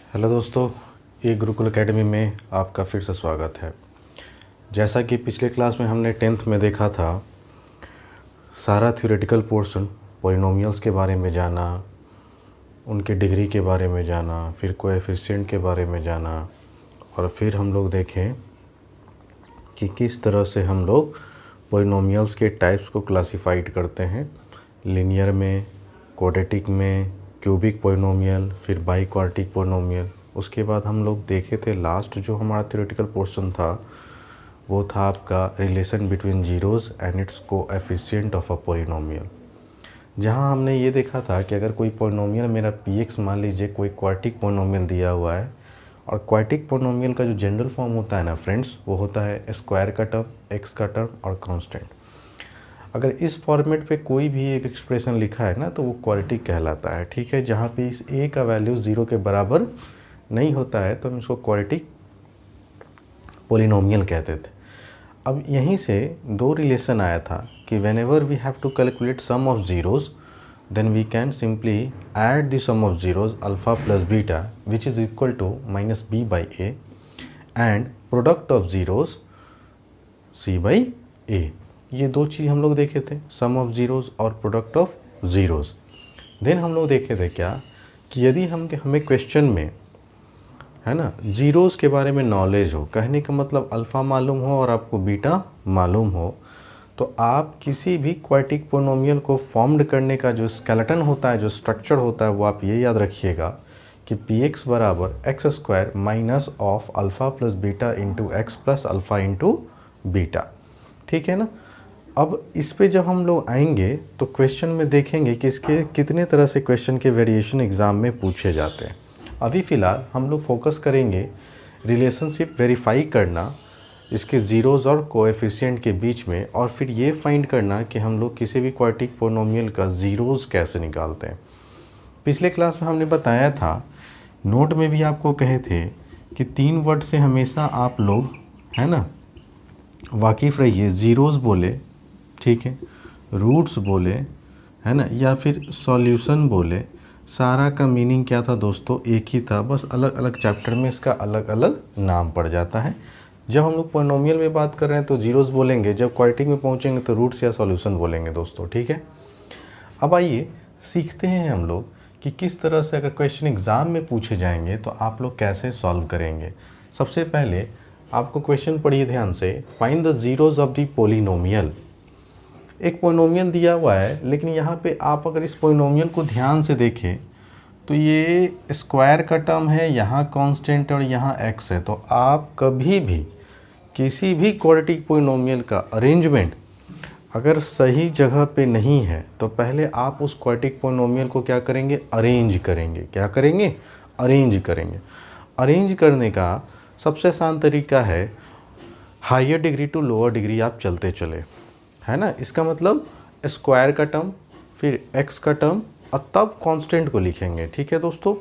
Hello दोस्तों, ये Gurukul academy में आपका फिर से स्वागत है। जैसा कि पिछले क्लास में हमने 10th में देखा था, सारा थ्योरेटिकल पोर्शन पॉलिनोमियल्स के बारे में जाना, उनके डिग्री के बारे में जाना, फिर कोएफिशिएंट के बारे में जाना, और फिर हम लोग देखें कि किस तरह से हम लोग पॉलिनोमियल्स के टाइप्स को क्लासिफाइड करते हैं, लीनियर में, क्वाड्रेटिक में, क्यूबिक पॉलिनोमियल, फिर बाई क्वाड्रेटिक पॉलिनोमियल। उसके बाद हम लोग देखे थे लास्ट जो हमारा थ्योरेटिकल पोर्शन था वो था आपका relation between zeros and it's coefficient of a polynomial, जहां हमने ये देखा था कि अगर कोई पॉलिनोमियल मेरा px मान लीजिए कोई क्वाड्रेटिक पॉलिनोमियल दिया हुआ है, और क्वाड्रेटिक पॉलिनोमियल का जो जनरल फॉर्म होता है ना फ्रेंड्स, वो होता है स्क्वायर का टर्म, एक्स का टर्म और कांस्टेंट। अगर इस फॉर्मेट पे कोई भी एक एक्सप्रेशन लिखा है ना तो वो क्वाड्रेटिक कहलाता है, ठीक है। जहाँ पे इस a का वैल्यू 0 के बराबर नहीं होता है तो हम इसको क्वाड्रेटिक पॉलिनोमियल कहते थे। अब यहीं से दो रिलेशन आया था कि whenever we have to calculate sum of zeros then we can simply add the sum of zeros alpha plus beta which is equal to minus B by A and product of zeros C by A. ये दो चीज़ हम लोग देखे थे, sum of zeros और product of zeros. Then हम लोग देखे थे क्या कि यदि हमें क्वेश्चन में है ना ज़ीरोज़ के बारे में नॉलेज हो, कहने का मतलब अल्फ़ा मालूम हो और आपको बीटा मालूम हो, तो आप किसी भी क्वाड्रेटिक पॉलिनोमियल को फॉर्म्ड करने का जो स्केलेटन होता है, जो स्ट्रक्चर होता है, वो आप ये याद रखिएगा कि px बराबर x square minus of alpha plus beta into x plus alpha into beta, ठीक है ना। अब इस पे जब हम लोग आएंगे तो क्वेश्चन में देखेंगे कि इसके कितने तरह से क्वेश्चन के वेरिएशन एग्ज़ाम में पूछे जाते हैं। अभी फ़िलहाल हम लोग फोकस करेंगे रिलेशनशिप वेरीफाई करना इसके ज़ीरोज़ और कोएफिशिएंट के बीच में, और फिर ये फाइंड करना कि हम लोग किसी भी क्वाड्रेटिक पॉलिनोमियल का ज़ीरोज़ कैसे निकालते हैं। पिछले क्लास में हमने बताया था, नोट में भी आपको कहे थे कि 3 वर्ड से हमेशा आप लोग है ना वाकिफ़ रहिए। ज़ीरोज़ बोले, ठीक है, रूट्स बोले, है ना, या फिर सॉल्यूशन बोले, सारा का मीनिंग क्या था दोस्तों, एक ही था, बस अलग अलग चैप्टर में इसका अलग अलग नाम पड़ जाता है। जब हम लोग पॉलिनोमियल में बात कर रहे हैं तो जीरोज़ बोलेंगे, जब क्वाड्रेटिक में पहुंचेंगे तो रूट्स या सॉल्यूशन बोलेंगे दोस्तों, ठीक है। अब आइए सीखते हैं हम लोग कि किस तरह से अगर क्वेश्चन एग्ज़ाम में पूछे जाएंगे तो आप लोग कैसे सॉल्व करेंगे। सबसे पहले आपको क्वेश्चन पढ़िए ध्यान से, find the zeros of the polynomial. एक पॉलिनोमियल दिया हुआ है, लेकिन यहाँ पे आप अगर इस पॉलिनोमियल को ध्यान से देखें तो ये स्क्वायर का टर्म है, यहाँ कांस्टेंट और यहाँ एक्स है। तो आप कभी भी किसी भी क्वाड्रेटिक पॉलिनोमियल का अरेंजमेंट अगर सही जगह पे नहीं है तो पहले आप उस क्वाड्रेटिक पॉलिनोमियल को क्या करेंगे, अरेंज करेंगे। क्या करेंगे, अरेंज करेंगे। अरेंज करने का सबसे आसान तरीका है higher degree to lower degree आप चलते चले, है ना। इसका मतलब स्क्वायर का टर्म, फिर एक्स का टर्म, और तब कांस्टेंट को लिखेंगे, ठीक है दोस्तों।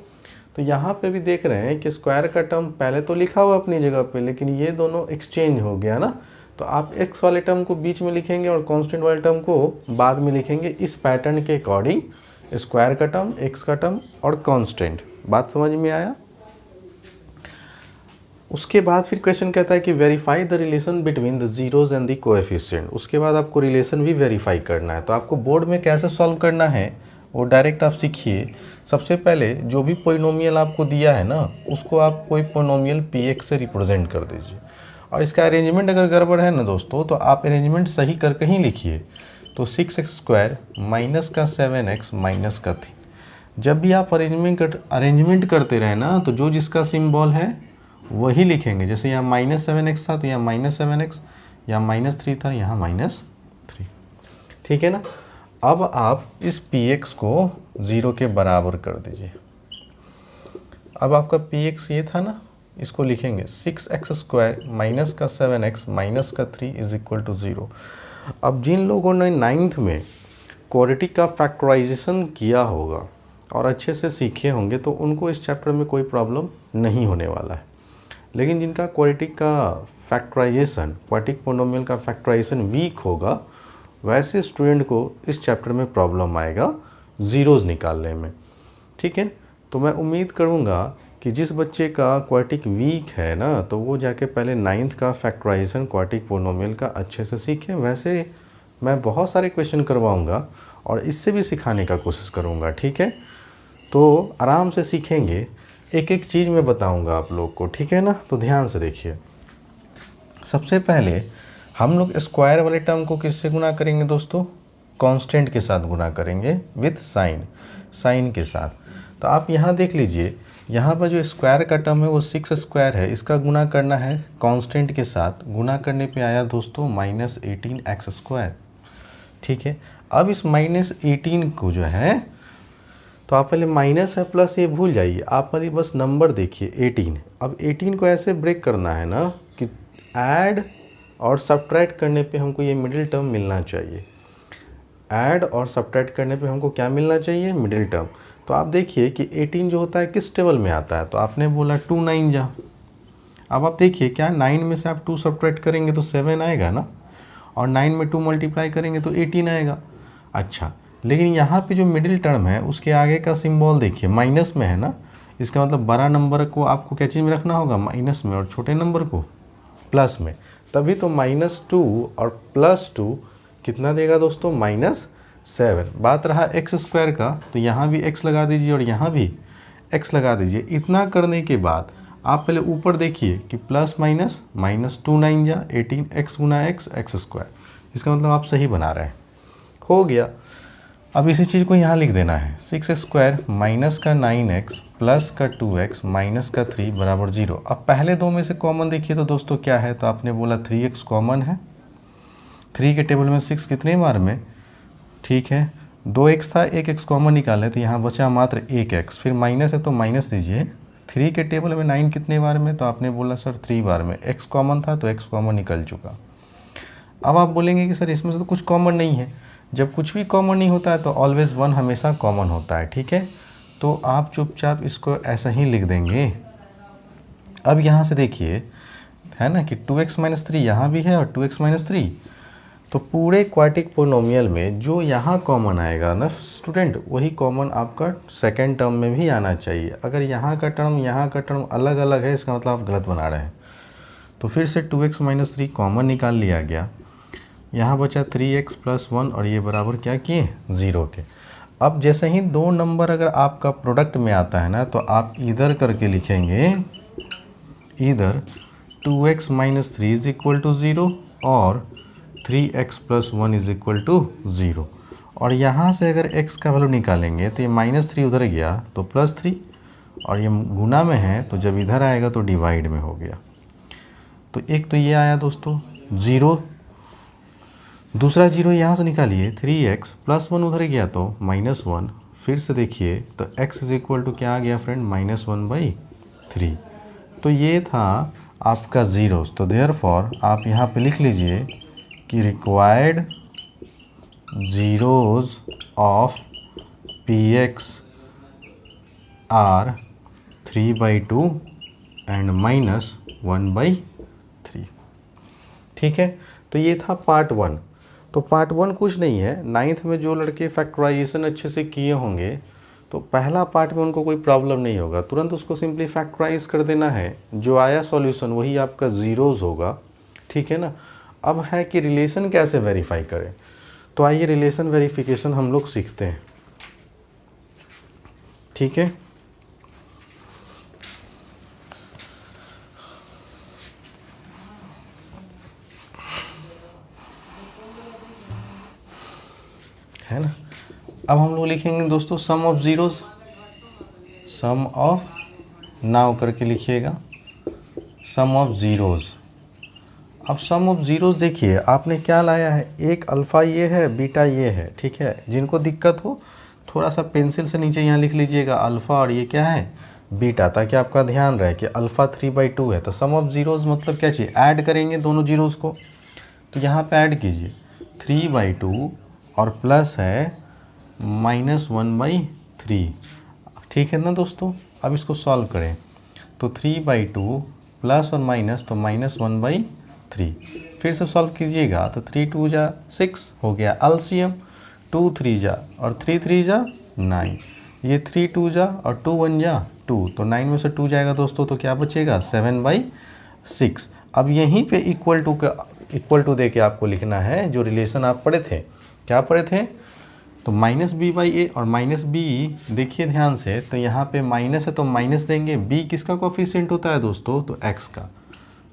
तो यहाँ पे भी देख रहे हैं कि स्क्वायर का टर्म पहले तो लिखा हुआ अपनी जगह पे, लेकिन ये दोनों एक्सचेंज हो गया ना, तो आप एक्स वाले टर्म को बीच में लिखेंगे और कांस्टेंट वाले टर्म को बाद में लिखेंगे। इस पैटर्न के अकॉर्डिंग स्क्वायर का टर्म, एक्स का टर्म और कांस्टेंट। बात समझ में आया। उसके बाद फिर क्वेश्चन कहता है कि verify the relation between the zeros and the coefficient. उसके बाद आपको रिलेशन भी वेरीफाई करना है। तो आपको बोर्ड में कैसे सॉल्व करना है वो डायरेक्ट आप सीखिए। सबसे पहले जो भी पॉलिनोमियल आपको दिया है ना, उसको आप कोई पॉलिनोमियल px से रिप्रेजेंट कर दीजिए, और इसका अरेंजमेंट अगर गड़बड़ है ना दोस्तों तो आप अरेंजमेंट सही करके ही लिखिए। तो 6x स्क्वायर माइनस का 7x माइनस का 3। जब भी आप अरेंजमेंट करते रहे ना तो जो जिसका सिम्बॉल है वही लिखेंगे। जैसे यहाँ -7x था तो यहाँ -7x, यहाँ -3 था, यहाँ -3, ठीक है ना। अब आप इस px को 0 के बराबर कर दीजिए। अब आपका px ये था ना, इसको लिखेंगे 6x स्क्वायर माइनस का 7x माइनस का 3 इज इक्वल टू 0। अब जिन लोगों ने 9th में क्वाड्रेटिक का फैक्टराइजेशन किया होगा और अच्छे से सीखे होंगे तो उनको इस चैप्टर में कोई प्रॉब्लम नहीं होने वाला है। लेकिन जिनका क्वाड्रेटिक का फैक्टराइजेशन, क्वाड्रेटिक पॉलिनोमियल का फैक्टराइजेशन वीक होगा, वैसे स्टूडेंट को इस चैप्टर में प्रॉब्लम आएगा ज़ीरोज़ निकालने में, ठीक है। तो मैं उम्मीद करूँगा कि जिस बच्चे का क्वाड्रेटिक वीक है ना, तो वो जाके पहले 9th का फैक्टराइजेशन क्वाड्रेटिक पोलिनोमियल का अच्छे से सीखें। वैसे मैं बहुत सारे क्वेश्चन करवाऊंगा और इससे भी सिखाने का कोशिश करूंगा, ठीक है। तो आराम से सीखेंगे, एक एक चीज़ मैं बताऊंगा आप लोग को, ठीक है ना। तो ध्यान से देखिए, सबसे पहले हम लोग स्क्वायर वाले टर्म को किससे गुना करेंगे दोस्तों? कांस्टेंट के साथ गुना करेंगे विथ साइन के साथ। तो आप यहाँ देख लीजिए, यहाँ पर जो स्क्वायर का टर्म है वो 6 स्क्वायर है, इसका गुना करना है कांस्टेंट के साथ। गुना करने पे आया दोस्तों -18x², ठीक है। अब इस -18 को जो है, तो आप पहले माइनस है प्लस ये भूल जाइए, आप पहले बस नंबर देखिए 18। अब 18 को ऐसे ब्रेक करना है ना कि ऐड और सब्ट्रैक्ट करने पे हमको ये मिडिल टर्म मिलना चाहिए। ऐड और सब्ट्रैक्ट करने पे हमको क्या मिलना चाहिए? Middle term. तो आप देखिए कि 18 जो होता है किस टेबल में आता है, तो आपने बोला 2 9 जा। अब आप देखिए क्या 9 में से आप 2 सब्ट्रैक्ट करेंगे तो 7 आएगा ना, और 9 में 2 मल्टीप्लाई करेंगे तो 18 आएगा। अच्छा, लेकिन यहाँ पे जो मिडिल टर्म है उसके आगे का सिंबल देखिए माइनस में है ना, इसका मतलब बड़ा नंबर को आपको क्या चीज़ में रखना होगा? माइनस में, और छोटे नंबर को प्लस में। तभी तो -2 और +2 कितना देगा दोस्तों? -7। बात रहा x² का, तो यहाँ भी x लगा दीजिए और यहाँ भी x लगा दीजिए। इतना करने के बाद आप पहले ऊपर देखिए कि प्लस माइनस -2 9 जा 18, x गुना x² इसका मतलब आप सही बना रहे हैं। हो गया। अब इसी चीज़ को यहाँ लिख देना है, 6² माइनस का 9x प्लस का 2x माइनस का 3 बराबर 0। अब पहले दो में से कॉमन देखिए तो दोस्तों क्या है, तो आपने बोला 3x कॉमन है। 3 के टेबल में 6 कितने बार में? ठीक है, 2x था, 1x कॉमन निकाले तो यहाँ बचा मात्र 1x, फिर माइनस है तो माइनस दीजिए। 3 के टेबल में 9 कितने बार में? तो आपने बोला सर 3 बार में। x कॉमन था तो x कॉमन निकल चुका। अब आप बोलेंगे कि सर इसमें से तो कुछ कॉमन नहीं है। जब कुछ भी कॉमन नहीं होता है तो ऑलवेज 1 हमेशा कॉमन होता है, ठीक है। तो आप चुपचाप इसको ऐसा ही लिख देंगे। अब यहाँ से देखिए है ना कि 2x - 3 यहाँ भी है और 2x - 3, तो पूरे क्वाड्रेटिक पोलिनोमियल में जो यहाँ कॉमन आएगा ना स्टूडेंट, वही कॉमन आपका सेकेंड टर्म में भी आना चाहिए। अगर यहाँ का टर्म अलग अलग है, इसका मतलब आप गलत बना रहे हैं। तो फिर से 2x - 3 कॉमन निकाल लिया गया, यहाँ बचा 3x + 1 और ये बराबर क्या किए? 0 के। अब जैसे ही दो नंबर अगर आपका प्रोडक्ट में आता है ना, तो आप इधर करके लिखेंगे, इधर 2x - 3 = 0 और 3x + 1 = 0। और यहाँ से अगर x का वैल्यू निकालेंगे तो ये -3 उधर गया तो +3, और ये गुना में है तो जब इधर आएगा तो डिवाइड में हो गया। तो एक तो ये आया दोस्तों 0, दूसरा 0 यहाँ से निकालिए, 3x + 1 उधर गया तो -1, फिर से देखिए तो x = क्या आ गया फ्रेंड? -1/3। तो ये था आपका ज़ीरोस। तो देयरफॉर आप यहाँ पे लिख लीजिए कि required zeros of px are 3/2 and -1/3। ठीक है, तो ये था पार्ट 1। तो पार्ट 1 कुछ नहीं है, 9th में जो लड़के फैक्टराइजेशन अच्छे से किए होंगे तो पहला पार्ट में उनको कोई प्रॉब्लम नहीं होगा, तुरंत उसको सिंपली फैक्टराइज कर देना है, जो आया सॉल्यूशन वही आपका ज़ीरोज़ होगा, ठीक है ना। अब है कि रिलेशन कैसे वेरीफाई करें, तो आइए रिलेशन वेरिफिकेशन हम लोग सीखते हैं, ठीक है। है ना। अब हम लोग लिखेंगे दोस्तों sum of zeros, sum of now करके लिखिएगा, सम ऑफ ज़ीरोज़। अब सम ऑफ ज़ीरोज़ देखिए आपने क्या लाया है, एक अल्फ़ा ये है, बीटा ये है, ठीक है। जिनको दिक्कत हो थोड़ा सा पेंसिल से नीचे यहाँ लिख लीजिएगा अल्फ़ा और ये क्या है? बीटा, ताकि आपका ध्यान रहे कि अल्फ़ा 3/2 है। तो सम ऑफ ज़ीरोज़ मतलब क्या चाहिए? ऐड करेंगे दोनों ज़ीरोज़ को, तो यहाँ पे ऐड कीजिए 3/2 और प्लस है -1/3, ठीक है ना दोस्तों। अब इसको सॉल्व करें तो 3/2 प्लस और माइनस तो -1/3, फिर से सॉल्व कीजिएगा तो 3 2 जा 6 हो गया एलसीएम, 2 3 जा और 3 3 जा 9। ये 3 2 जा और 2 1 जा 2, तो 9 में से 2 जाएगा दोस्तों, तो क्या बचेगा 7/6। अब यहीं पे इक्वल टू दे के आपको लिखना है जो रिलेशन आप पढ़े थे। क्या पढ़े थे? तो -b/a और -b देखिए ध्यान से, तो यहाँ पे माइनस है तो माइनस देंगे। b किसका कोफिशिएंट होता है दोस्तों? तो x का,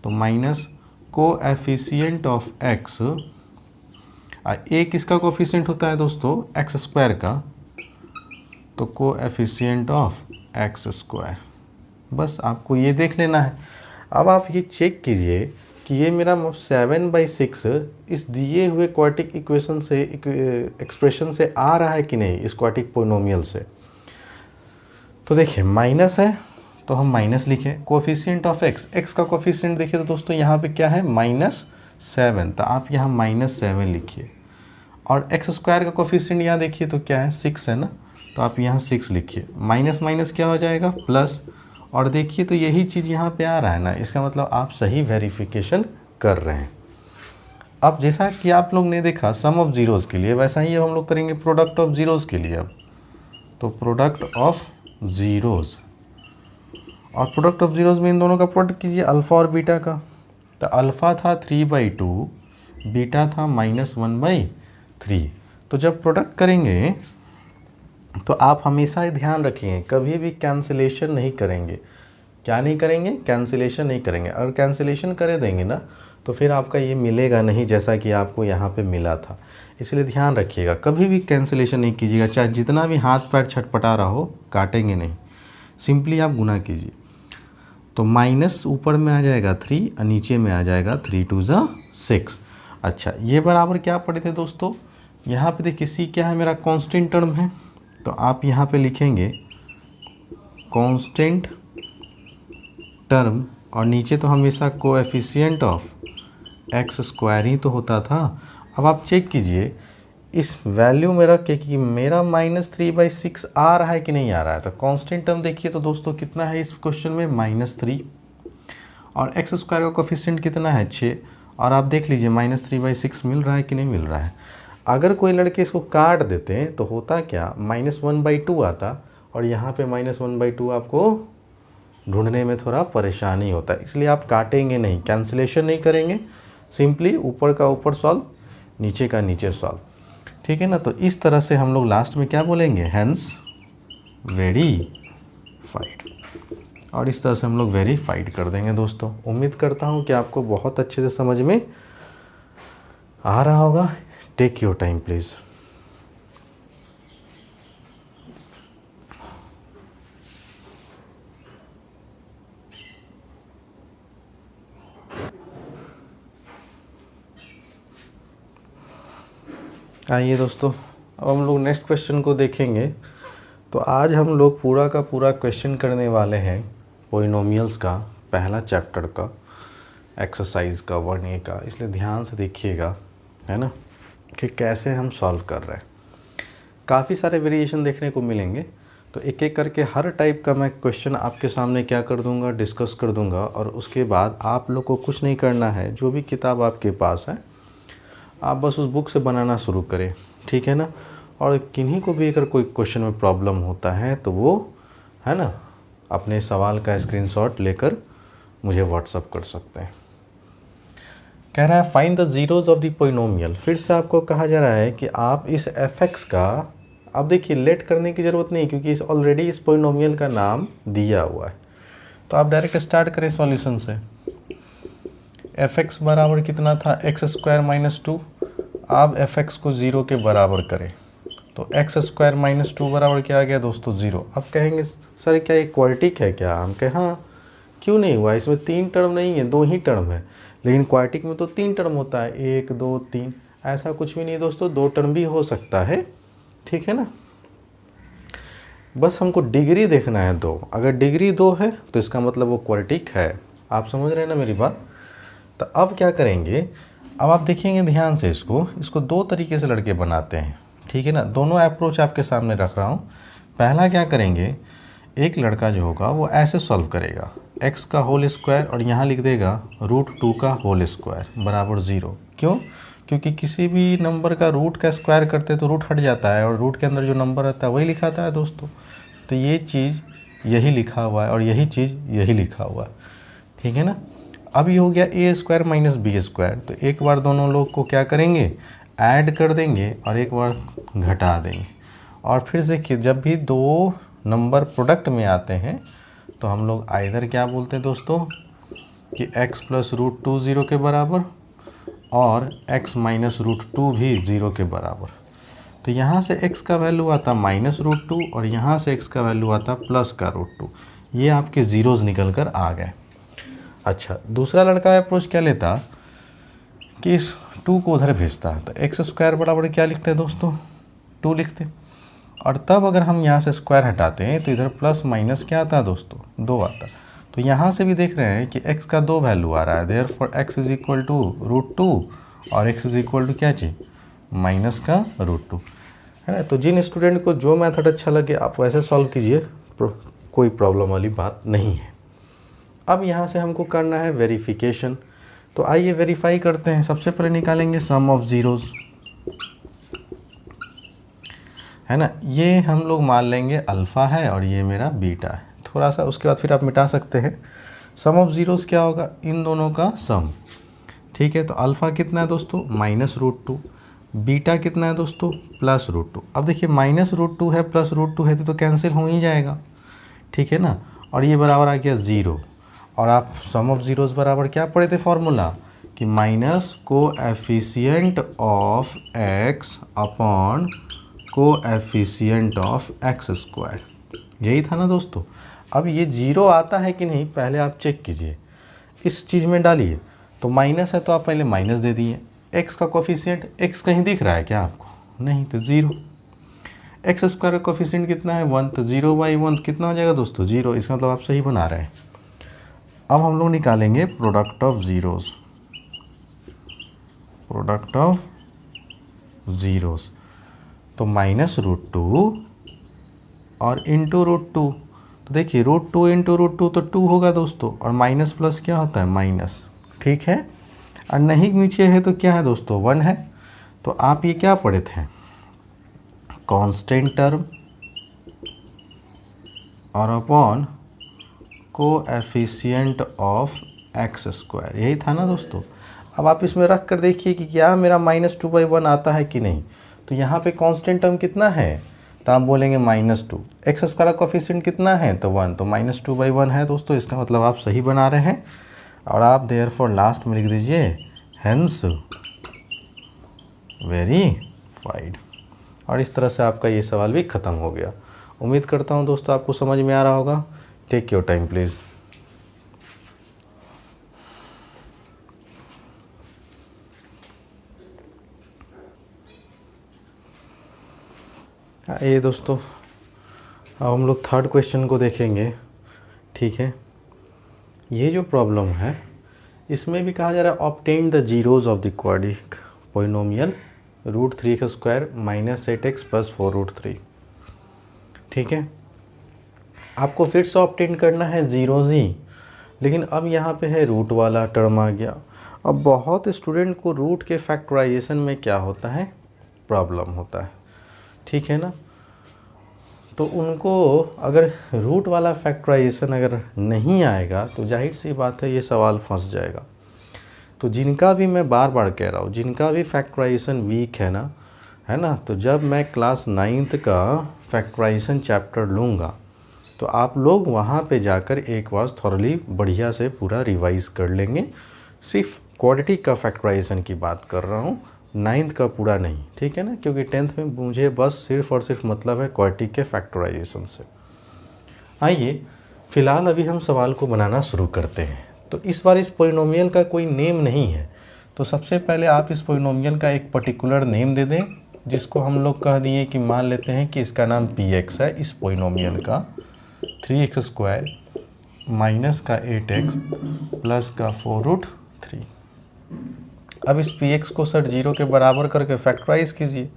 तो minus coefficient of x। a किसका कोफिशिएंट होता है दोस्तों? x² का, तो कोएफिशिएंट ऑफ x²। बस आपको ये देख लेना है। अब आप ये चेक कीजिए कि ये मेरा 7/6 इस दिए हुए क्वाड्रेटिक इक्वेशन से एक्सप्रेशन से आ रहा है कि नहीं, इस क्वाड्रेटिक पोलिनोमियल से। तो देखिए माइनस है तो हम माइनस लिखें। कोफिशिएंट ऑफ x का कोफिशिएंट देखिए तो दोस्तों यहाँ पे क्या है? -7, तो आप यहाँ -7 लिखिए। और x² का कोफिशिएंट यहाँ देखिए तो क्या है? 6 है ना, तो आप यहाँ 6 लिखिए। माइनस माइनस क्या हो जाएगा? प्लस। और देखिए तो यही चीज़ यहाँ पे आ रहा है ना, इसका मतलब आप सही वेरिफिकेशन कर रहे हैं। अब जैसा कि आप लोग ने देखा सम ऑफ ज़ीरोज़ के लिए, वैसा ही अब हम लोग करेंगे प्रोडक्ट ऑफ ज़ीरोज़ के लिए। अब तो प्रोडक्ट ऑफ ज़ीरोज़, और प्रोडक्ट ऑफ ज़ीरोज़ में इन दोनों का प्रोडक्ट कीजिए, अल्फ़ा और बीटा का। तो अल्फ़ा था 3/2, बीटा था -1/3। तो जब प्रोडक्ट करेंगे तो आप हमेशा ही ध्यान रखिए, कभी भी कैंसिलेशन नहीं करेंगे। क्या नहीं करेंगे? कैंसिलेशन नहीं करेंगे। अगर कैंसिलेशन करे देंगे ना तो फिर आपका ये मिलेगा नहीं जैसा कि आपको यहाँ पे मिला था। इसलिए ध्यान रखिएगा, कभी भी कैंसिलेशन नहीं कीजिएगा। चाहे जितना भी हाथ पैर छटपटा रहा हो, काटेंगे नहीं, सिंपली आप गुना कीजिए। तो माइनस ऊपर में आ जाएगा 3 और नीचे में आ जाएगा 3 2 6। अच्छा, ये बराबर क्या पढ़े थे दोस्तों? यहाँ पे देखिए सी क्या है? मेरा कांस्टेंट टर्म है, तो आप यहाँ पे लिखेंगे कांस्टेंट टर्म, और नीचे तो हमेशा कोएफिशिएंट ऑफ x² ही तो होता था। अब आप चेक कीजिए इस वैल्यू में रख के कि मेरा -3/6 आ रहा है कि नहीं आ रहा है। तो कांस्टेंट टर्म देखिए तो दोस्तों कितना है इस क्वेश्चन में? -3, और x² का कोफिशिएंट कितना है? 6। और आप देख लीजिए -3/6 मिल रहा है कि नहीं मिल रहा है। अगर कोई लड़के इसको काट देते हैं तो होता क्या? -1/2 आता, और यहाँ पे -1/2 आपको ढूंढने में थोड़ा परेशानी होता है। इसलिए आप काटेंगे नहीं, कैंसिलेशन नहीं करेंगे, सिंपली ऊपर का ऊपर सॉल्व, नीचे का नीचे सॉल्व। ठीक है ना? तो इस तरह से हम लोग लास्ट में क्या बोलेंगे? हैंस वेरीफाइड, और इस तरह से हम लोग वेरीफाइड कर देंगे दोस्तों। उम्मीद करता हूँ कि आपको बहुत अच्छे से समझ में आ रहा होगा। Take your time please. आइए दोस्तों, अब हम लोग नेक्स्ट क्वेश्चन को देखेंगे। तो आज हम लोग पूरा का पूरा क्वेश्चन करने वाले हैं पोलिनोमियल्स का, पहला चैप्टर का, एक्सरसाइज का 1A का। इसलिए ध्यान से देखिएगा, है ना, कि कैसे हम सॉल्व कर रहे हैं। काफ़ी सारे वेरिएशन देखने को मिलेंगे, तो एक एक करके हर टाइप का मैं क्वेश्चन आपके सामने क्या कर दूंगा? डिस्कस कर दूंगा। और उसके बाद आप लोग को कुछ नहीं करना है, जो भी किताब आपके पास है आप बस उस बुक से बनाना शुरू करें, ठीक है ना। और किन्हीं को भी अगर कोई क्वेश्चन में प्रॉब्लम होता है तो वो, है ना, अपने सवाल का स्क्रीनशॉट लेकर मुझे व्हाट्सअप कर सकते हैं। कह रहा है find the zeros of the polynomial. फिर से आपको कहा जा रहा है कि आप इस fx का, अब देखिए लेट करने की ज़रूरत नहीं, क्योंकि इस ऑलरेडी इस पोलिनोमियल का नाम दिया हुआ है। तो आप डायरेक्ट स्टार्ट करें सॉल्यूशन से। fx बराबर कितना था? x² - 2। आप fx को 0 के बराबर करें, तो x² - 2 बराबर क्या आ गया दोस्तों? 0। अब कहेंगे सर क्या ये क्वाड्रेटिक है क्या? हम कहें हाँ, क्यों नहीं हुआ? इसमें 3 टर्म नहीं है, 2 ही टर्म है। लेकिन क्वाड्रेटिक में तो 3 टर्म होता है, 1 2 3। ऐसा कुछ भी नहीं दोस्तों, 2 टर्म भी हो सकता है, ठीक है ना। बस हमको डिग्री देखना है 2। अगर डिग्री 2 है तो इसका मतलब वो क्वाड्रेटिक है। आप समझ रहे हैं ना मेरी बात? तो अब क्या करेंगे, अब आप देखेंगे ध्यान से, इसको 2 तरीके से लड़के बनाते हैं, ठीक है ना। दोनों अप्रोच आपके सामने रख रहा हूँ। पहला क्या करेंगे, एक लड़का जो होगा वो ऐसे सॉल्व करेगा, x का होल स्क्वायर और यहाँ लिख देगा √2 का होल स्क्वायर बराबर 0। क्यों? क्योंकि किसी भी नंबर का रूट का स्क्वायर करते तो रूट हट जाता है और रूट के अंदर जो नंबर रहता है वही लिखाता है दोस्तों। तो ये चीज़ यही लिखा हुआ है और यही चीज़ यही लिखा हुआ है, ठीक है ना। अब ये हो गया ए स्क्वायर माइनस बी स्क्वायर, तो एक बार दोनों लोग को क्या करेंगे, ऐड कर देंगे और एक बार घटा देंगे। और फिर से जब भी दो नंबर प्रोडक्ट में आते हैं तो हम लोग आइदर क्या बोलते हैं दोस्तों कि x प्लस रूट 2 ज़ीरो के बराबर और x माइनस रूट 2 भी ज़ीरो के बराबर। तो यहाँ से x का वैल्यू आता माइनस रूट 2 और यहाँ से x का वैल्यू आता प्लस का रूट 2। ये आपके ज़ीरोज़ निकल कर आ गए। अच्छा, दूसरा लड़का अप्रोच क्या लेता कि इस 2 को उधर भेजता, तो एक्स स्क्वायर बराबर क्या लिखते हैं दोस्तों, 2 लिखते। और तब अगर हम यहाँ से स्क्वायर हटाते हैं तो इधर प्लस माइनस क्या आता है दोस्तों, 2 आता। तो यहाँ से भी देख रहे हैं कि x का 2 वैल्यू आ रहा है, therefore x is equal to root 2 और x इज इक्वल टू क्या चीज़, माइनस का रूट 2, है ना। तो जिन स्टूडेंट को जो मेथड अच्छा लगे आप वैसे सॉल्व कीजिए, कोई प्रॉब्लम वाली बात नहीं है। अब यहाँ से हमको करना है वेरिफिकेशन, तो आइए वेरीफाई करते हैं। सबसे पहले निकालेंगे सम ऑफ ज़ीरोज़, है ना। ये हम लोग मान लेंगे अल्फ़ा है और ये मेरा बीटा है, थोड़ा सा उसके बाद फिर आप मिटा सकते हैं। सम ऑफ ज़ीरोज़ क्या होगा, इन दोनों का सम, ठीक है। तो अल्फ़ा कितना है दोस्तों, माइनस रूट 2, बीटा कितना है दोस्तों, प्लस रूट 2। अब देखिए माइनस रूट 2 है प्लस रूट 2 है तो कैंसिल हो ही जाएगा, ठीक है ना। और ये बराबर आ गया 0। और आप सम ऑफ ज़ीरोज़ बराबर क्या पढ़े थे फॉर्मूला, कि minus coefficient of x upon coefficient of x square, यही था ना दोस्तों। अब ये 0 आता है कि नहीं पहले आप चेक कीजिए, इस चीज़ में डालिए। तो माइनस है तो आप पहले माइनस दे दिए। x का कोएफिशिएंट, x कहीं दिख रहा है क्या आपको, नहीं, तो 0। x स्क्वायर का कोएफिशिएंट कितना है 1, तो 0/1 कितना हो जाएगा दोस्तों, 0। इसका मतलब आप सही बना रहे हैं। अब हम लोग निकालेंगे product of zeros, product of zeros. तो माइनस रूट 2 और इंटू रूट 2, तो देखिए रूट 2 इंटू रूट 2 तो 2 होगा दोस्तों, और माइनस प्लस क्या होता है माइनस, ठीक है। और नहीं नीचे है तो क्या है दोस्तों 1 है। तो आप ये क्या पढ़े थे, कांस्टेंट टर्म और upon coefficient of x square, यही था ना दोस्तों। अब आप इसमें रख कर देखिए कि क्या मेरा -2/1 आता है कि नहीं। तो यहाँ पे कांस्टेंट टर्म कितना है, तो आप बोलेंगे -2। x स्क्वायर का कोएफिशिएंट कितना है तो 1, तो -2/1 है दोस्तों। इसका मतलब आप सही बना रहे हैं। और आप देयरफॉर लास्ट में लिख दीजिए हेंस वेरीफाइड। और इस तरह से आपका ये सवाल भी ख़त्म हो गया। उम्मीद करता हूँ दोस्तों आपको समझ में आ रहा होगा। Take your time please. ये दोस्तों अब हम लोग थर्ड क्वेश्चन को देखेंगे, ठीक है। ये जो प्रॉब्लम है इसमें भी कहा जा रहा है obtain the zeros of the quadric polynomial √3x² - 8x + 4√3, ठीक है। आपको फिर से ऑब्टेन करना है ज़ीरोज़ ही, लेकिन अब यहाँ पे है रूट वाला टर्म आ गया। अब बहुत स्टूडेंट को रूट के फैक्टराइजेशन में क्या होता है, प्रॉब्लम होता है, ठीक है ना। तो उनको अगर रूट वाला फैक्टराइजेशन अगर नहीं आएगा तो जाहिर सी बात है ये सवाल फंस जाएगा। तो जिनका भी मैं बार बार कह रहा हूँ, जिनका भी फैक्टराइजेशन वीक है ना, तो जब मैं क्लास 9th का फैक्टराइजेशन चैप्टर लूँगा तो आप लोग वहाँ पे जाकर एक बार थॉरली बढ़िया से पूरा रिवाइज़ कर लेंगे। सिर्फ क्वाड्रेटिक का फैक्टराइजेशन की बात कर रहा हूँ, 9th का पूरा नहीं, ठीक है ना। क्योंकि 10th में मुझे बस सिर्फ और सिर्फ मतलब है क्वाड्रेटिक के फैक्टराइजेशन से। आइए फ़िलहाल अभी हम सवाल को बनाना शुरू करते हैं। तो इस बार इस पोलिनोमियल का कोई नेम नहीं है, तो सबसे पहले आप इस पोलिनोमियल का एक पर्टिकुलर नेम दे दें, जिसको हम लोग कह दिए कि मान लेते हैं कि इसका नाम px है। इस पोलिनोमियल का 3x² माइनस का 8x प्लस का 4√3। अब इस px को सर 0 के बराबर करके फैक्टराइज कीजिए,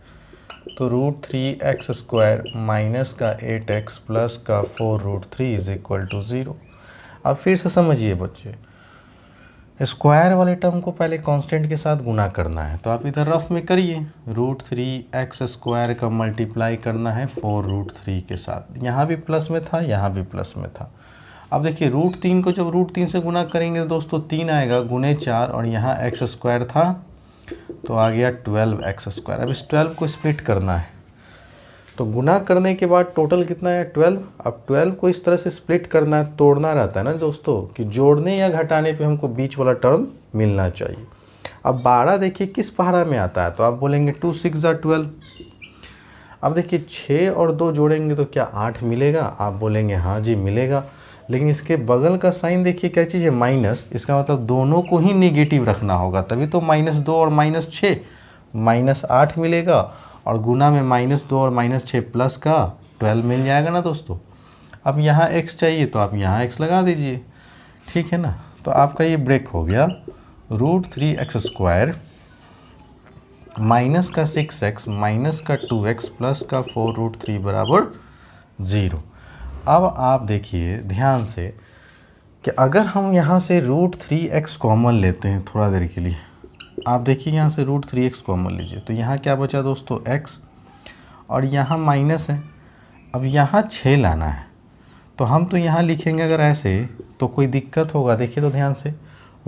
तो √3x² माइनस का 8x प्लस का 4√3 = 0। अब फिर से समझिए बच्चे, स्क्वायर वाले टर्म को पहले कांस्टेंट के साथ गुना करना है, तो आप इधर रफ में करिए। √3x² का मल्टीप्लाई करना है 4√3 के साथ। यहाँ भी प्लस में था, यहाँ भी प्लस में था। अब देखिए √3 को जब √3 से गुना करेंगे तो दोस्तों 3 आएगा गुने 4, और यहाँ x² था तो आ गया 12x²। अब इस 12 को स्प्लिट करना है, तो गुना करने के बाद टोटल कितना है 12। अब 12 को इस तरह से स्प्लिट करना है, तोड़ना रहता है ना दोस्तों, कि जोड़ने या घटाने पे हमको बीच वाला टर्म मिलना चाहिए। अब 12 देखिए किस पहाड़ा में आता है, तो आप बोलेंगे 2 6 12। अब देखिए 6 और 2 जोड़ेंगे तो क्या 8 मिलेगा, आप बोलेंगे हाँ जी मिलेगा। लेकिन इसके बगल का साइन देखिए क्या चीज़ है, माइनस। इसका मतलब दोनों को ही नेगेटिव रखना होगा, तभी तो -2 और -6 -8 मिलेगा, और गुना में -2 और -6 प्लस का 12 मिल जाएगा ना दोस्तों। अब यहाँ x चाहिए तो आप यहाँ x लगा दीजिए, ठीक है ना। तो आपका ये ब्रेक हो गया, √3x² माइनस का 6x माइनस का 2x प्लस का 4√3 बराबर 0। अब आप देखिए ध्यान से कि अगर हम यहाँ से √3x कॉमन लेते हैं थोड़ा देर के लिए, आप देखिए यहाँ से √3x कॉमन लीजिए, तो यहाँ क्या बचा दोस्तों x, और यहाँ माइनस है। अब यहाँ 6 लाना है, तो हम तो यहाँ लिखेंगे अगर ऐसे तो कोई दिक्कत होगा। देखिए तो ध्यान से,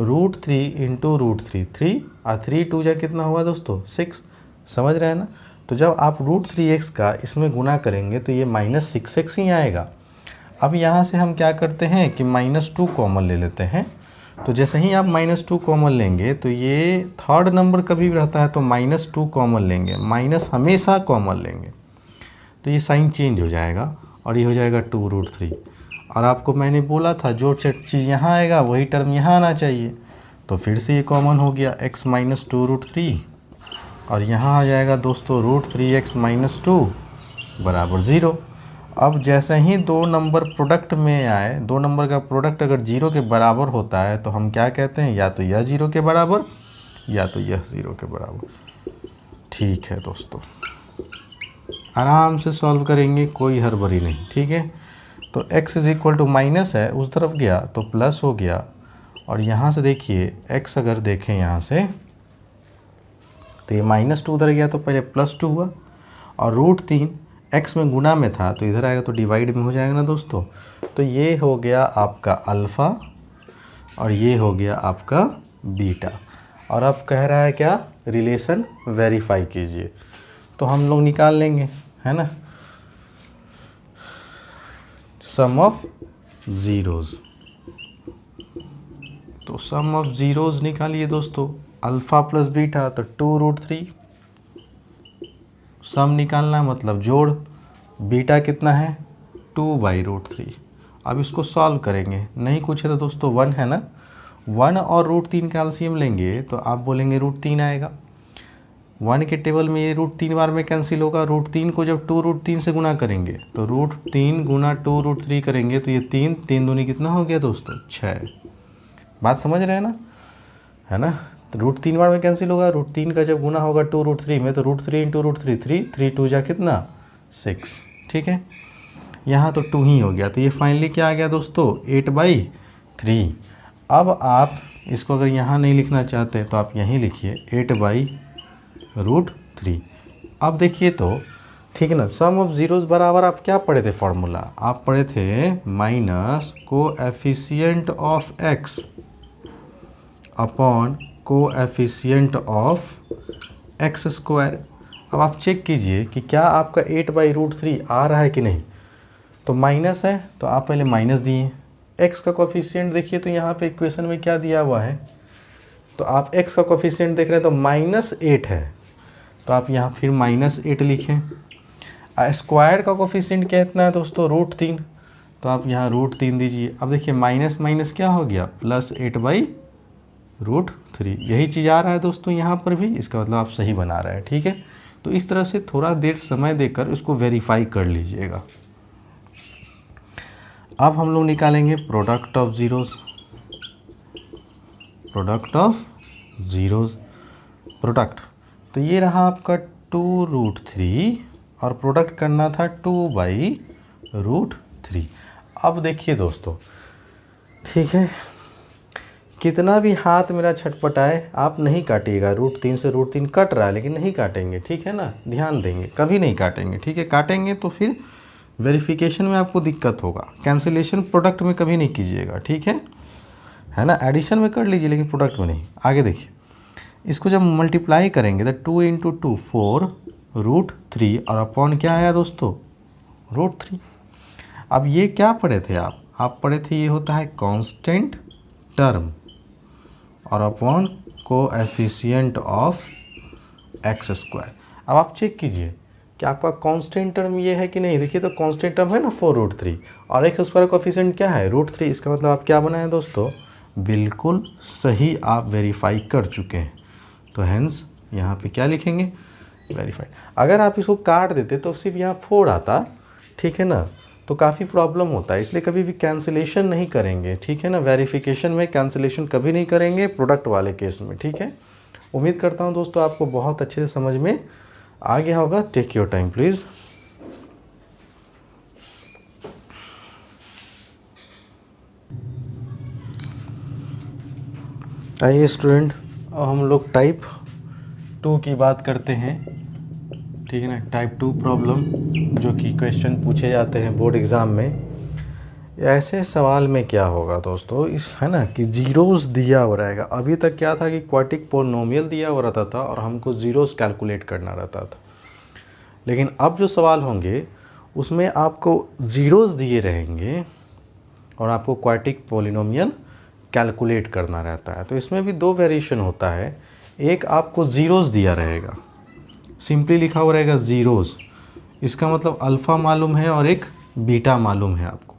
√3 इंटू √3 3, और 3 2 जा कितना हुआ दोस्तों 6, समझ रहे हैं ना। तो जब आप √3x का इसमें गुना करेंगे तो ये -6x ही आएगा। अब यहाँ से हम क्या करते हैं कि -2 कॉमन ले लेते हैं, तो जैसे ही आप -2 कॉमन लेंगे तो ये थर्ड नंबर कभी भी रहता है तो -2 कॉमन लेंगे, माइनस हमेशा कॉमन लेंगे, तो ये साइन चेंज हो जाएगा और ये हो जाएगा 2√3। और आपको मैंने बोला था जो चीज़ यहाँ आएगा वही टर्म यहाँ आना चाहिए, तो फिर से ये कॉमन हो गया x - 2√3, और यहाँ आ जाएगा दोस्तों √3x - 2 बराबर 0। अब जैसे ही दो नंबर प्रोडक्ट में आए, दो नंबर का प्रोडक्ट अगर 0 के बराबर होता है तो हम क्या कहते हैं, या तो यह 0 के बराबर या तो यह 0 के बराबर। ठीक है दोस्तों, आराम से सॉल्व करेंगे, कोई हड़बड़ी नहीं, ठीक है। तो x = माइनस है, उस तरफ गया तो प्लस हो गया, और यहाँ से देखिए x अगर देखें यहाँ से तो ये -2 उधर गया तो पहले +2 हुआ, और √3 x में गुना में था तो इधर आएगा तो डिवाइड में हो जाएगा ना दोस्तों। तो ये हो गया आपका अल्फ़ा और ये हो गया आपका बीटा। और अब कह रहा है क्या, रिलेशन वेरीफाई कीजिए, तो हम लोग निकाल लेंगे, है ना, सम ऑफ ज़ीरोज़। तो सम ऑफ ज़ीरोज़ निकालिए दोस्तों, अल्फ़ा प्लस बीटा तो 2√3, सम निकालना मतलब जोड़, बीटा कितना है 2/√3। अब इसको सॉल्व करेंगे, नहीं कुछ है तो दोस्तों 1 है ना, 1 और √3 का एलसीएम लेंगे तो आप बोलेंगे √3 आएगा। 1 के टेबल में ये √3 बार में कैंसिल होगा, √3 को जब 2√3 से गुना करेंगे तो √3 गुना 2√3 करेंगे तो ये 3 3 दूनी कितना हो गया दोस्तों 6। बात समझ रहे हैं ना, है ना। तो √3 बार में कैंसिल होगा, √3 का जब गुना होगा 2√3 में तो √3 इंटू √3 3 3 2 जा कितना 6, ठीक है। यहाँ तो 2 ही हो गया, तो ये फाइनली क्या आ गया दोस्तों 8/3। अब आप इसको अगर यहाँ नहीं लिखना चाहते तो आप यहीं लिखिए 8/√3। अब देखिए तो ठीक है ना, सम ऑफ ज़ीरोज़ बराबर आप क्या पढ़े थे फॉर्मूला, आप पढ़े थे minus coefficient of x upon coefficient of x²। अब आप चेक कीजिए कि क्या आपका 8/√3 आ रहा है कि नहीं। तो माइनस है तो आप पहले माइनस दिए, x का कोएफिशिएंट देखिए तो यहाँ पे इक्वेशन में क्या दिया हुआ है, तो आप x का कोएफिशिएंट देख रहे हैं तो -8 है, तो आप यहाँ फिर -8 लिखें। स्क्वायर का कोएफिशिएंट कितना है दोस्तों √3, तो आप यहाँ √3 दीजिए। अब देखिए माइनस माइनस क्या हो गया +8/√3, यही चीज़ आ रहा है दोस्तों यहाँ पर भी, इसका मतलब आप सही बना रहे हैं, ठीक है। तो इस तरह से थोड़ा देर समय देकर उसको वेरीफाई कर लीजिएगा। अब हम लोग निकालेंगे product of zeros, product of zeros, product. तो ये रहा आपका 2√3 और प्रोडक्ट करना था 2/√3। अब देखिए दोस्तों, ठीक है, कितना भी हाथ मेरा छटपटाए आप नहीं काटिएगा। √3 से √3 कट रहा है लेकिन नहीं काटेंगे, ठीक है ना, ध्यान देंगे, कभी नहीं काटेंगे, ठीक है। काटेंगे तो फिर वेरिफिकेशन में आपको दिक्कत होगा। कैंसिलेशन प्रोडक्ट में कभी नहीं कीजिएगा, ठीक है ना। एडिशन में कर लीजिए लेकिन प्रोडक्ट में नहीं। आगे देखिए, इसको जब मल्टीप्लाई करेंगे तो 2 × 2 4 √3 और अपॉन क्या आया दोस्तों, √3। अब ये क्या पढ़े थे आप पढ़े थे ये होता है कांस्टेंट टर्म और अपॉन कोएफिशिएंट ऑफ x²। अब आप चेक कीजिए कि आपका कांस्टेंट टर्म ये है कि नहीं। देखिए तो कांस्टेंट टर्म है ना 4√3 और x² कोएफिशिएंट क्या है √3। इसका मतलब आप क्या बनाए दोस्तों, बिल्कुल सही आप वेरीफाई कर चुके हैं। तो हेंस यहाँ पे क्या लिखेंगे, वेरीफाइड। अगर आप इसको काट देते तो सिर्फ यहाँ 4 आता, ठीक है ना, तो काफ़ी प्रॉब्लम होता है। इसलिए कभी भी कैंसिलेशन नहीं करेंगे, ठीक है ना। वेरिफिकेशन में कैंसिलेशन कभी नहीं करेंगे प्रोडक्ट वाले केस में, ठीक है। उम्मीद करता हूँ दोस्तों आपको बहुत अच्छे से समझ में आ गया होगा। Take your time please. आइए स्टूडेंट, अब हम लोग टाइप 2 की बात करते हैं, ठीक है ना। टाइप 2 प्रॉब्लम जो कि क्वेश्चन पूछे जाते हैं बोर्ड एग्ज़ाम में। ऐसे सवाल में क्या होगा दोस्तों, इस है ना कि जीरोस दिया हो रहेगा। अभी तक क्या था कि क्वाड्रेटिक पोलिनोमियल दिया हो रहता था और हमको जीरोस कैलकुलेट करना रहता था। लेकिन अब जो सवाल होंगे उसमें आपको जीरोस दिए रहेंगे और आपको क्वाड्रेटिक पोलिनोमियल कैलकुलेट करना रहता है। तो इसमें भी 2 वेरिएशन होता है। एक आपको जीरोस दिया रहेगा, सिंपली लिखा हुआ रहेगा जीरोस, इसका मतलब अल्फ़ा मालूम है और एक बीटा मालूम है आपको।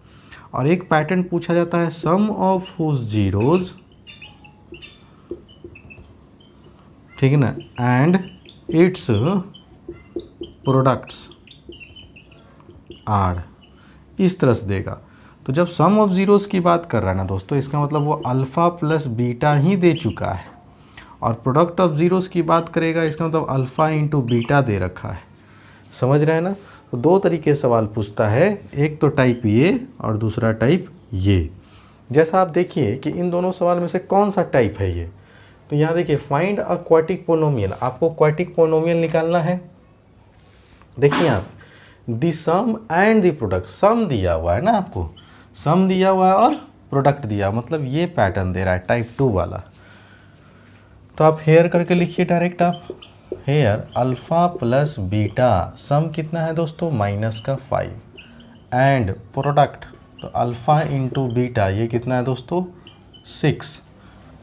और एक पैटर्न पूछा जाता है सम ऑफ हुज जीरोस, ठीक है ना, एंड इट्स प्रोडक्ट्स आर, इस तरह से देगा। तो जब सम ऑफ जीरोस की बात कर रहा है ना दोस्तों, इसका मतलब वो अल्फ़ा प्लस बीटा ही दे चुका है। और प्रोडक्ट ऑफ जीरोस की बात करेगा, इसका मतलब अल्फ़ा × बीटा दे रखा है। समझ रहे हैं ना। तो 2 तरीके से सवाल पूछता है, एक तो टाइप ये और दूसरा टाइप ये। जैसा आप देखिए कि इन दोनों सवाल में से कौन सा टाइप है ये। तो यहाँ देखिए फाइंड अ क्वाड्रेटिक पोलिनोमियल, आपको क्वाड्रेटिक पोलिनोमियल निकालना है। देखिए आप the sum and the product, sum दिया हुआ है ना आपको, सम दिया हुआ है और प्रोडक्ट दिया, मतलब ये पैटर्न दे रहा है टाइप 2 वाला। तो आप हेयर करके लिखिए डायरेक्ट, आप हेयर अल्फ़ा प्लस बीटा, सम कितना है दोस्तों -5 एंड प्रोडक्ट तो अल्फ़ा × बीटा, ये कितना है दोस्तों 6,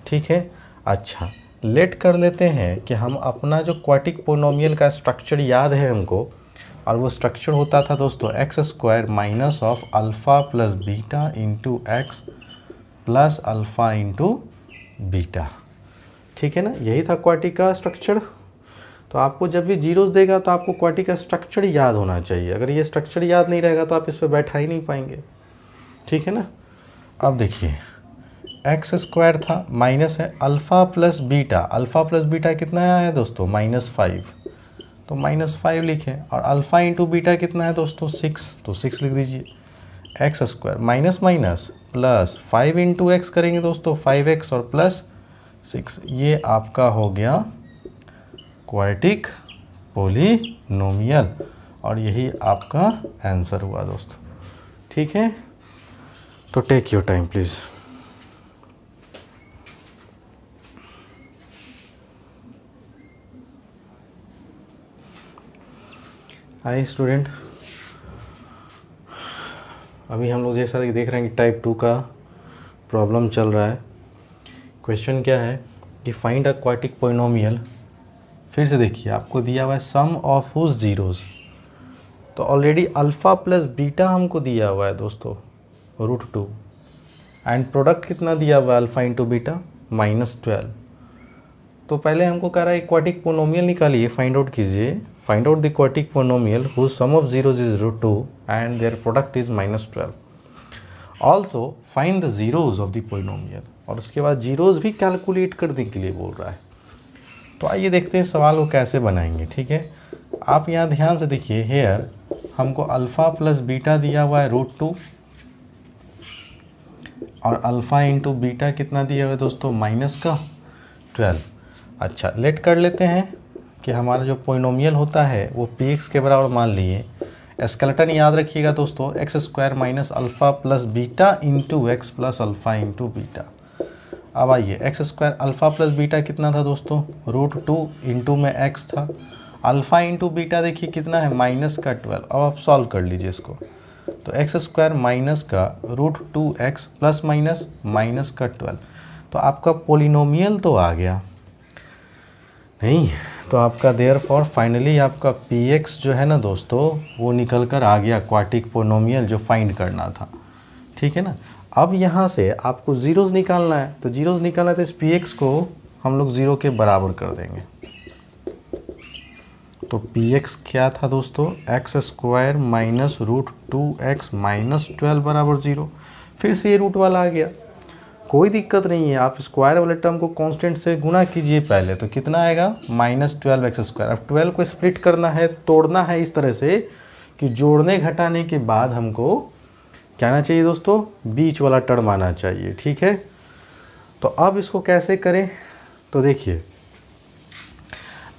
ठीक है। अच्छा लेट कर लेते हैं कि हम अपना जो क्वाड्रेटिक पोलिनोमियल का स्ट्रक्चर याद है हमको, और वो स्ट्रक्चर होता था दोस्तों x² minus of alpha plus beta × x plus alpha × beta, ठीक है ना। यही था क्वाड्रेटिक का स्ट्रक्चर। तो आपको जब भी जीरोस देगा तो आपको क्वाड्रेटिक का स्ट्रक्चर याद होना चाहिए। अगर ये स्ट्रक्चर याद नहीं रहेगा तो आप इस पर बैठा ही नहीं पाएंगे, ठीक है ना। अब देखिए x² था माइनस है alpha plus beta, alpha plus beta कितना है दोस्तों -5, तो -5 लिखें। और अल्फ़ा × बीटा कितना है दोस्तों 6, तो 6 लिख दीजिए। x² minus minus plus 5 × x करेंगे दोस्तों 5x और प्लस 6, ये आपका हो गया क्वाड्रेटिक पोलिनोमियल और यही आपका आंसर हुआ दोस्तों, ठीक है। तो टेक योर टाइम प्लीज़। आइए स्टूडेंट, अभी हम लोग जैसा देख रहे हैं कि टाइप 2 का प्रॉब्लम चल रहा है। क्वेश्चन क्या है कि फाइंड अ क्वाड्रेटिक पोलिनोमियल। फिर से देखिए आपको दिया हुआ है सम ऑफ हुज जीरोस, तो ऑलरेडी अल्फ़ा प्लस बीटा हमको दिया हुआ है दोस्तों √2 एंड प्रोडक्ट कितना दिया हुआ है अल्फ़ा × बीटा -12। तो पहले हमको कह रहा है क्वाड्रेटिक पोलिनोमियल निकालिए, फाइंड आउट कीजिए, find out the quadratic polynomial whose sum of zeros is √2 and their product is -12। Also find the zeros of the polynomial, और उसके बाद जीरोस भी कैलकुलेट करने के लिए बोल रहा है। तो आइए देखते हैं सवाल को कैसे बनाएंगे, ठीक है। आप यहाँ ध्यान से देखिए, हेयर हमको अल्फ़ा प्लस बीटा दिया हुआ है √2 और अल्फ़ा इंटू बीटा कितना दिया हुआ है दोस्तों, माइनस का 12। अच्छा, लेट कर लेते हैं कि हमारा जो पोलिनोमियल होता है वो पी एक्स के बराबर मान लिए। स्केलेटन याद रखिएगा दोस्तों, x square minus alpha plus beta into x plus alpha into beta. अब आइए, x square alpha plus beta कितना था दोस्तों, √2 इंटू में एक्स था। अल्फ़ा इंटू बीटा देखिए कितना है, माइनस का 12। अब आप सॉल्व कर लीजिए इसको, तो एक्स स्क्वायर माइनस का √2x प्लस माइनस माइनस का 12। तो आपका पोलिनोमियल तो आ गया नहीं, तो आपका देयरफॉर फाइनली आपका px जो है ना दोस्तों वो निकल कर आ गया, क्वाड्रेटिक पोलिनोमियल जो फाइंड करना था। ठीक है ना। अब यहाँ से आपको ज़ीरोज़ निकालना है, तो ज़ीरोज़ निकालना है तो इस px को हम लोग 0 के बराबर कर देंगे। तो px क्या था दोस्तों, x square minus √2x minus 12 बराबर 0। फिर से ये रूट वाला आ गया, कोई दिक्कत नहीं है, आप स्क्वायर वाले टर्म को कांस्टेंट से गुना कीजिए पहले, तो कितना आएगा, -12x स्क्वायर। अब 12 को स्प्लिट करना है, तोड़ना है इस तरह से कि जोड़ने घटाने के बाद हमको क्या आना चाहिए दोस्तों, बीच वाला टर्म आना चाहिए। ठीक है, तो अब इसको कैसे करें, तो देखिए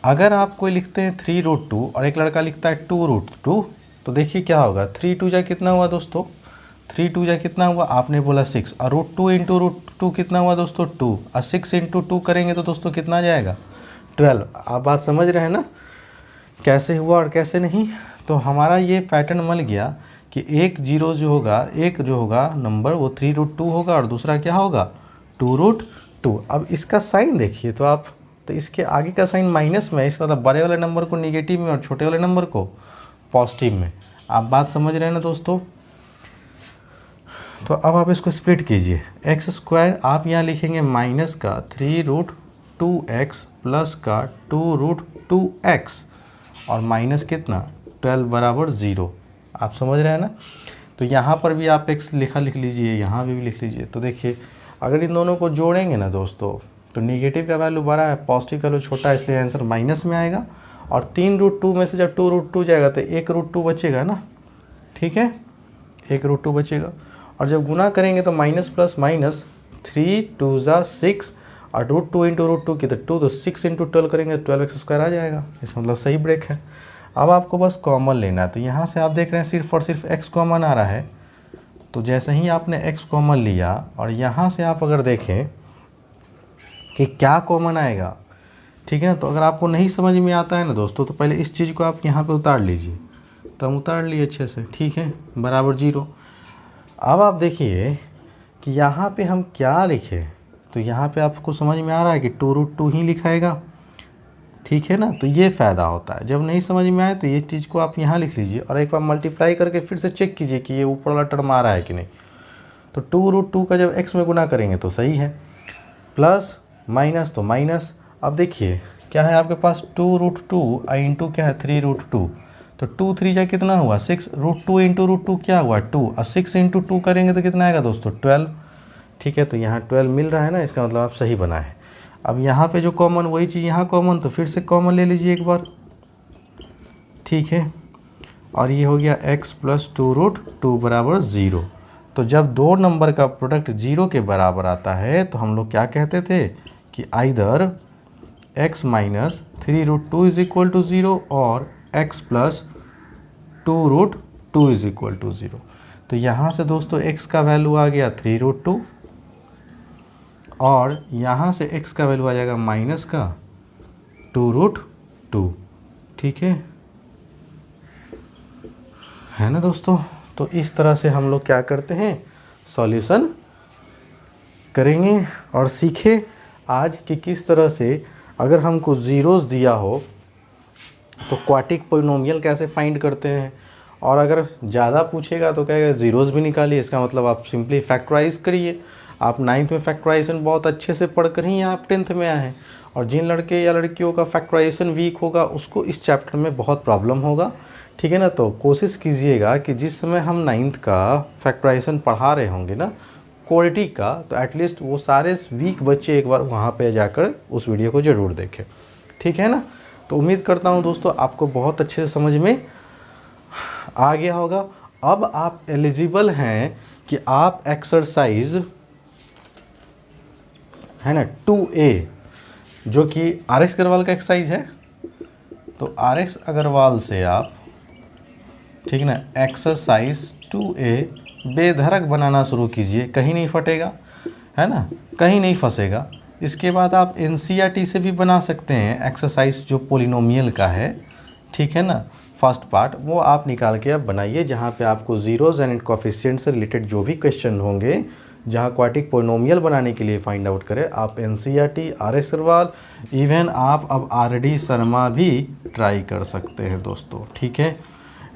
अगर आप कोई लिखते हैं 3√2 और एक लड़का लिखता है 2√2, तो देखिए क्या होगा, 3 2 जा कितना हुआ दोस्तों, 3 2 जा कितना हुआ, आपने बोला 6, और √2 इंटू √2 कितना हुआ दोस्तों 2, और 6 इंटू 2 करेंगे तो दोस्तों कितना आ जाएगा 12। आप बात समझ रहे हैं ना कैसे हुआ और कैसे नहीं। तो हमारा ये पैटर्न मिल गया कि एक जीरो जो होगा, एक जो होगा नंबर वो 3√2 होगा और दूसरा क्या होगा 2√2। अब इसका साइन देखिए तो आप, तो इसके आगे का साइन माइनस में है, इसका मतलब बड़े वाले नंबर को निगेटिव में और छोटे वाले नंबर को पॉजिटिव में। आप बात समझ रहे हैं ना दोस्तों। तो अब आप इसको स्प्लिट कीजिए, एक्स स्क्वायर आप यहाँ लिखेंगे माइनस का 3√2x प्लस का 2√2x और माइनस कितना 12 बराबर 0। आप समझ रहे हैं ना। तो यहाँ पर भी आप x लिख लीजिए, यहाँ भी लिख लीजिए। तो देखिए अगर इन दोनों को जोड़ेंगे ना दोस्तों, तो निगेटिव का वैल्यू बड़ा है, पॉजिटिव का वैल्यू छोटा है, इसलिए आंसर माइनस में आएगा। और 3√2 में से जब 2√2 जाएगा तो 1√2 बचेगा ना। ठीक है, 1√2 बचेगा। और जब गुना करेंगे तो माइनस प्लस माइनस, 3 2 जा 6 और √2 इंटू √2 की तो 2, तो 6 इंटू 12 करेंगे 12x स्क्वायर आ जाएगा। इसका मतलब सही ब्रेक है। अब आपको बस कॉमन लेना है, तो यहाँ से आप देख रहे हैं सिर्फ और सिर्फ x कॉमन आ रहा है। तो जैसे ही आपने x कॉमन लिया और यहाँ से आप अगर देखें कि क्या कॉमन आएगा, ठीक है ना। तो अगर आपको नहीं समझ में आता है ना दोस्तों, तो पहले इस चीज़ को आप यहाँ पे उतार लीजिए। तो हम उतार लिए अच्छे से, ठीक है, बराबर 0। अब आप देखिए कि यहाँ पे हम क्या लिखे, तो यहाँ पे आपको समझ में आ रहा है कि 2√2 ही लिखाएगा। ठीक है ना। तो ये फ़ायदा होता है, जब नहीं समझ में आए तो ये चीज़ को आप यहाँ लिख लीजिए और एक बार मल्टीप्लाई करके फिर से चेक कीजिए कि ये ऊपर वाला टर्म आ रहा है कि नहीं। तो 2√2 का जब x में गुना करेंगे तो सही है, प्लस माइनस तो माइनस। अब देखिए क्या है आपके पास 2√2 इंटू क्या है 3√2, तो 2 3 जा कितना हुआ 6, √2 इंटू √2 क्या हुआ 2, और 6 इंटू 2 करेंगे तो कितना आएगा दोस्तों 12। ठीक है, तो यहाँ 12 मिल रहा है ना, इसका मतलब आप सही बनाए हैं। अब यहाँ पे जो कॉमन वही चीज़ यहाँ कॉमन, तो फिर से कॉमन ले लीजिए एक बार। ठीक है, और ये हो गया x प्लस 2√2 बराबर 0। तो जब दो नंबर का प्रोडक्ट 0 के बराबर आता है तो हम लोग क्या कहते थे कि either x minus 3√2 is equal to 0 और x plus 2√2 is equal to 0। तो यहाँ से दोस्तों x का वैल्यू आ गया 3√2 और यहाँ से x का वैल्यू आ जाएगा माइनस का 2√2। ठीक है ना दोस्तों। तो इस तरह से हम लोग क्या करते हैं, सॉल्यूशन करेंगे और सीखे आज कि किस तरह से अगर हमको ज़ीरोज़ दिया हो तो क्वाड्रेटिक पोलिनोमियल कैसे फाइंड करते हैं, और अगर ज़्यादा पूछेगा तो कहेगा ज़ीरोज़ भी निकालिए। इसका मतलब आप सिंपली फैक्टराइज करिए। आप 9th में फैक्टराइजेशन बहुत अच्छे से पढ़कर ही आप 10th में आए हैं, और जिन लड़के या लड़कियों का फैक्टराइजेशन वीक होगा उसको इस चैप्टर में बहुत प्रॉब्लम होगा। ठीक है ना। तो कोशिश कीजिएगा कि जिस समय हम 9th का फैक्टराइजेशन पढ़ा रहे होंगे ना क्वाड्रेटिक का, तो एटलीस्ट वो सारे वीक बच्चे एक बार वहाँ पे जाकर उस वीडियो को ज़रूर देखें। ठीक है ना। तो उम्मीद करता हूँ दोस्तों आपको बहुत अच्छे से समझ में आ गया होगा। अब आप एलिजिबल हैं कि आप एक्सरसाइज है ना 2a, जो कि आर एस अग्रवाल का एक्सरसाइज है। तो आर एस अग्रवाल से आप, ठीक ना, एक्सरसाइज 2a बेधड़क बनाना शुरू कीजिए, कहीं नहीं फटेगा, है ना, कहीं नहीं फंसेगा। इसके बाद आप एनसीईआरटी से भी बना सकते हैं एक्सरसाइज जो पोलिनोमियल का है, ठीक है ना, फर्स्ट पार्ट वो आप निकाल के आप बनाइए, जहाँ पे आपको जीरोज एंड कोफिशिएंट से रिलेटेड जो भी क्वेश्चन होंगे, जहाँ क्वाड्रेटिक पोलिनोमियल बनाने के लिए फाइंड आउट करें, आप NCERT, R S Agarwal, even आप अब आर डी शर्मा भी ट्राई कर सकते हैं दोस्तों, ठीक है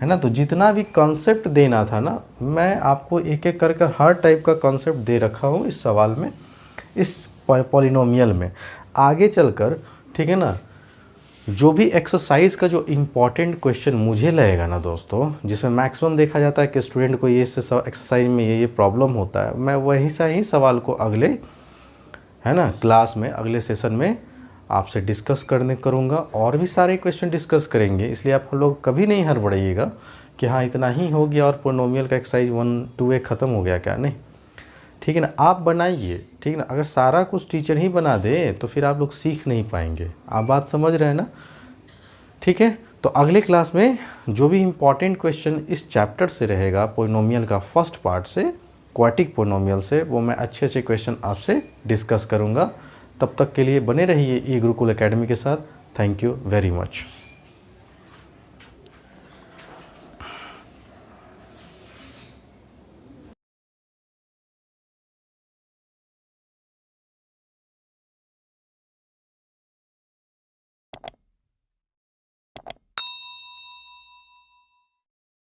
ना। तो जितना भी कॉन्सेप्ट देना था ना, मैं आपको एक एक करके हर टाइप का कॉन्सेप्ट दे रखा हूँ इस सवाल में, इस पॉलिनोमियल में। आगे चलकर, ठीक है ना, जो भी एक्सरसाइज का जो इम्पॉर्टेंट क्वेश्चन मुझे लगेगा ना दोस्तों, जिसमें मैक्सिमम देखा जाता है कि स्टूडेंट को ये एक्सरसाइज में ये प्रॉब्लम होता है, मैं वही सा ही सवाल को अगले, है ना, क्लास में, अगले सेशन में आपसे डिस्कस करूँगा, और भी सारे क्वेश्चन डिस्कस करेंगे। इसलिए आप लोग कभी नहीं हड़बड़ाइएगा कि हाँ इतना ही हो गया और पोलिनोमियल का एक्सरसाइज 1 2 ख़त्म हो गया, क्या नहीं, ठीक है ना। आप बनाइए, ठीक है ना। अगर सारा कुछ टीचर ही बना दे तो फिर आप लोग सीख नहीं पाएंगे। आप बात समझ रहे हैं ना, ठीक है। तो अगले क्लास में जो भी इम्पॉर्टेंट क्वेश्चन इस चैप्टर से रहेगा, पोलिनोमियल का फर्स्ट पार्ट से, क्वाड्रेटिक पोलिनोमियल से, वो मैं अच्छे अच्छे क्वेश्चन आपसे डिस्कस करूँगा। तब तक के लिए बने रहिए ई गुरुकुल एकेडमी के साथ। Thank you very much.